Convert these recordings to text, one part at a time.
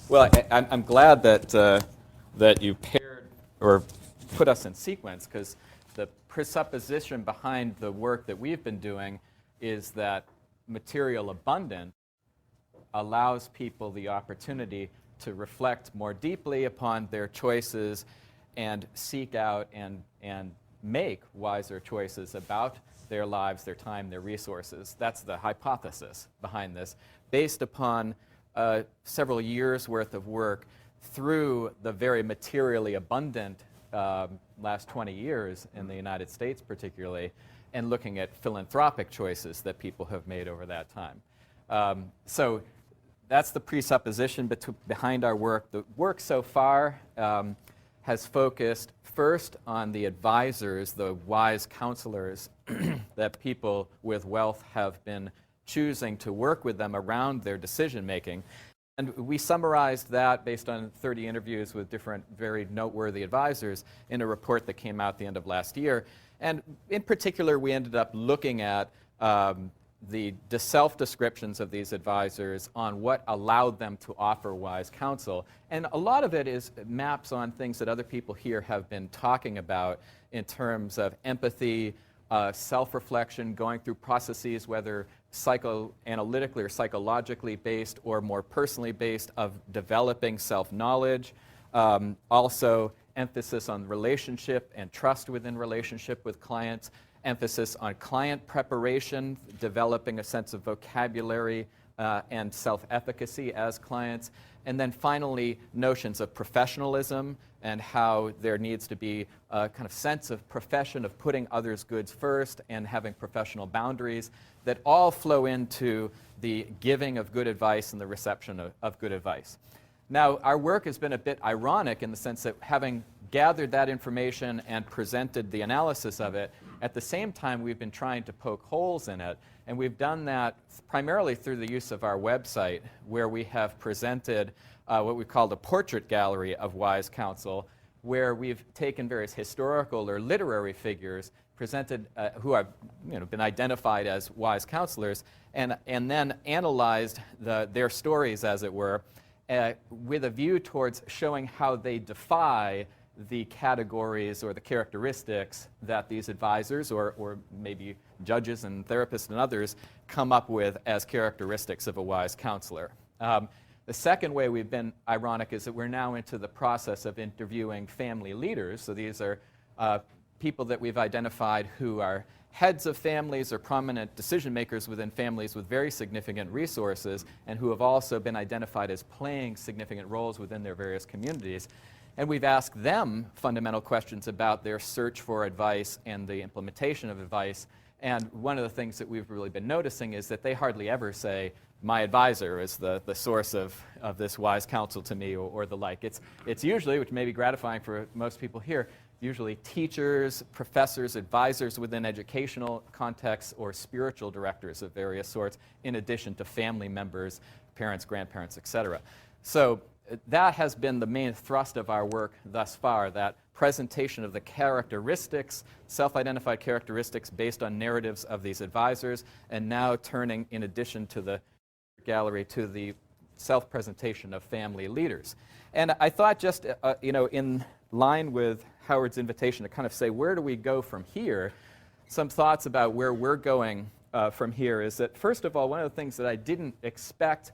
Well, I'm glad that you paired or put us in sequence, because the presupposition behind the work that we've been doing is that material abundance allows people the opportunity to reflect more deeply upon their choices and seek out and make wiser choices about their lives, their time, their resources. That's the hypothesis behind this, based upon several years' worth of work through the very materially abundant last 20 years in the United States particularly, and looking at philanthropic choices that people have made over that time. So that's the presupposition behind our work. The work so far has focused first on the advisors, the wise counselors that people with wealth have been choosing to work with them around their decision making. And we summarized that based on 30 interviews with different very noteworthy advisors in a report that came out at the end of last year. And in particular, we ended up looking at the self-descriptions of these advisors on what allowed them to offer wise counsel. And a lot of it is maps on things that other people here have been talking about in terms of empathy, self-reflection, going through processes, whether psychoanalytically or psychologically based or more personally based, of developing self-knowledge. Also, emphasis on relationship and trust within relationship with clients, emphasis on client preparation, developing a sense of vocabulary and self-efficacy as clients, and then finally notions of professionalism and how there needs to be a kind of sense of profession, of putting others' goods first and having professional boundaries that all flow into the giving of good advice and the reception of good advice. Now, our work has been a bit ironic in the sense that having gathered that information and presented the analysis of it, at the same time we've been trying to poke holes in it, and we've done that primarily through the use of our website, where we have presented what we call a portrait gallery of wise counsel, where we've taken various historical or literary figures presented who have been identified as wise counselors, and then analyzed their stories, as it were, with a view towards showing how they defy the categories or the characteristics that these advisors or maybe judges and therapists and others come up with as characteristics of a wise counselor. The second way we've been ironic is that we're now into the process of interviewing family leaders. So these are people that we've identified who are heads of families or prominent decision makers within families with very significant resources, and who have also been identified as playing significant roles within their various communities. And we've asked them fundamental questions about their search for advice and the implementation of advice. And one of the things that we've really been noticing is that they hardly ever say, my advisor is the source of this wise counsel to me, or the like. It's usually, which may be gratifying for most people here, usually teachers, professors, advisors within educational contexts, or spiritual directors of various sorts, in addition to family members, parents, grandparents, etc. So that has been the main thrust of our work thus far, that presentation of the characteristics, self-identified characteristics based on narratives of these advisors, and now turning, in addition to the gallery, to the self-presentation of family leaders. And I thought just, in line with Howard's invitation to kind of say, where do we go from here? Some thoughts about where we're going from here is that, first of all, one of the things that I didn't expect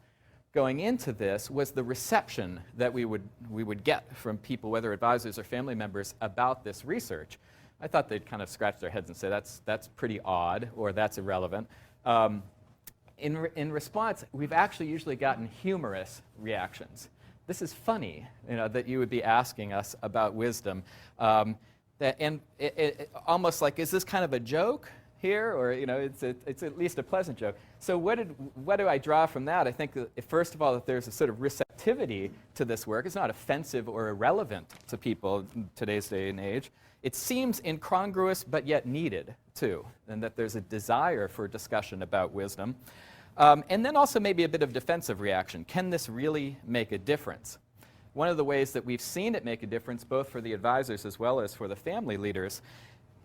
going into this was the reception that we would get from people, whether advisors or family members, about this research. I thought they'd kind of scratch their heads and say, that's pretty odd, or that's irrelevant. In response, we've actually usually gotten humorous reactions. This is funny, that you would be asking us about wisdom. And almost like, is this kind of a joke here? Or, it's at least a pleasant joke. So what do I draw from that? I think that, first of all, that there's a sort of receptivity to this work. It's not offensive or irrelevant to people in today's day and age. It seems incongruous, but yet needed, too, and that there's a desire for discussion about wisdom. And then also maybe a bit of defensive reaction. Can this really make a difference? One of the ways that we've seen it make a difference, both for the advisors as well as for the family leaders,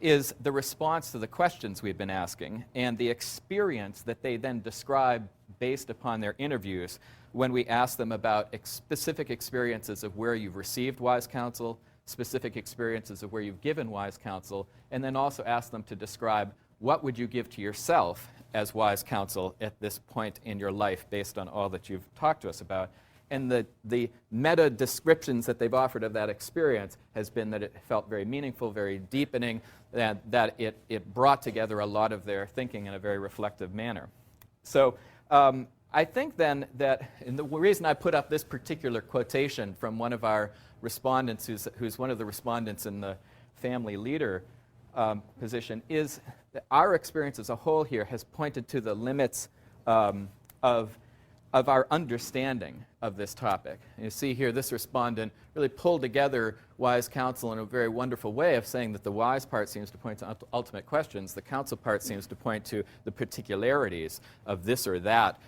is the response to the questions we've been asking and the experience that they then describe based upon their interviews when we ask them about specific experiences of where you've received wise counsel, specific experiences of where you've given wise counsel, and then also ask them to describe what would you give to yourself as wise counsel at this point in your life based on all that you've talked to us about. And the meta descriptions that they've offered of that experience has been that it felt very meaningful, very deepening, that it brought together a lot of their thinking in a very reflective manner. So I think then that, and the reason I put up this particular quotation from one of our respondents, who's one of the respondents in the family leader position, is that our experience as a whole here has pointed to the limits of our understanding of this topic. And you see here, this respondent really pulled together wise counsel in a very wonderful way of saying that the wise part seems to point to ultimate questions, the counsel part seems to point to the particularities of this or that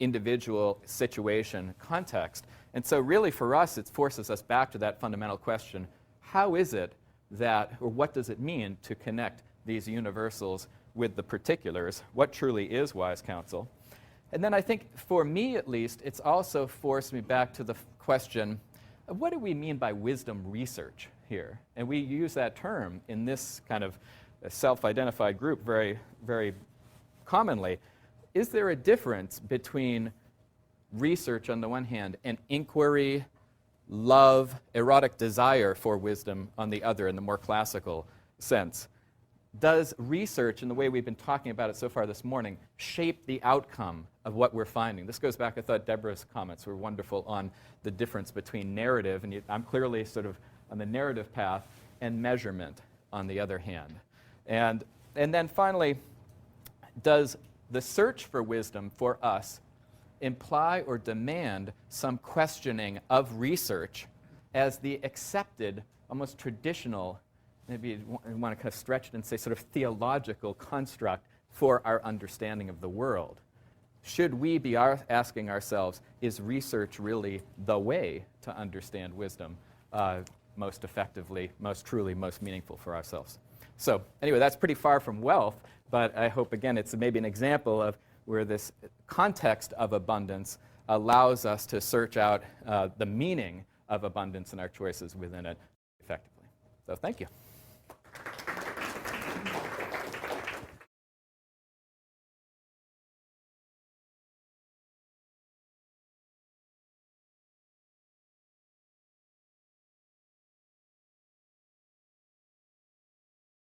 individual situation context. And so really for us, it forces us back to that fundamental question, how is it that, or what does it mean to connect these universals with the particulars? What truly is wise counsel? And then I think, for me at least, it's also forced me back to the question, what do we mean by wisdom research here? And we use that term in this kind of self-identified group very, very commonly. Is there a difference between research on the one hand and inquiry, love, erotic desire for wisdom on the other, in the more classical sense? Does research, in the way we've been talking about it so far this morning, shape the outcome of what we're finding? This goes back, I thought Deborah's comments were wonderful on the difference between narrative, and I'm clearly sort of on the narrative path, and measurement on the other hand. And then finally, does the search for wisdom for us imply or demand some questioning of research as the accepted, almost traditional, maybe you want to kind of stretch it and say sort of theological construct for our understanding of the world? Should we be asking ourselves, is research really the way to understand wisdom most effectively, most truly, most meaningful for ourselves? So anyway, that's pretty far from wealth, but I hope, again, it's maybe an example of where this context of abundance allows us to search out the meaning of abundance and our choices within it effectively. So thank you.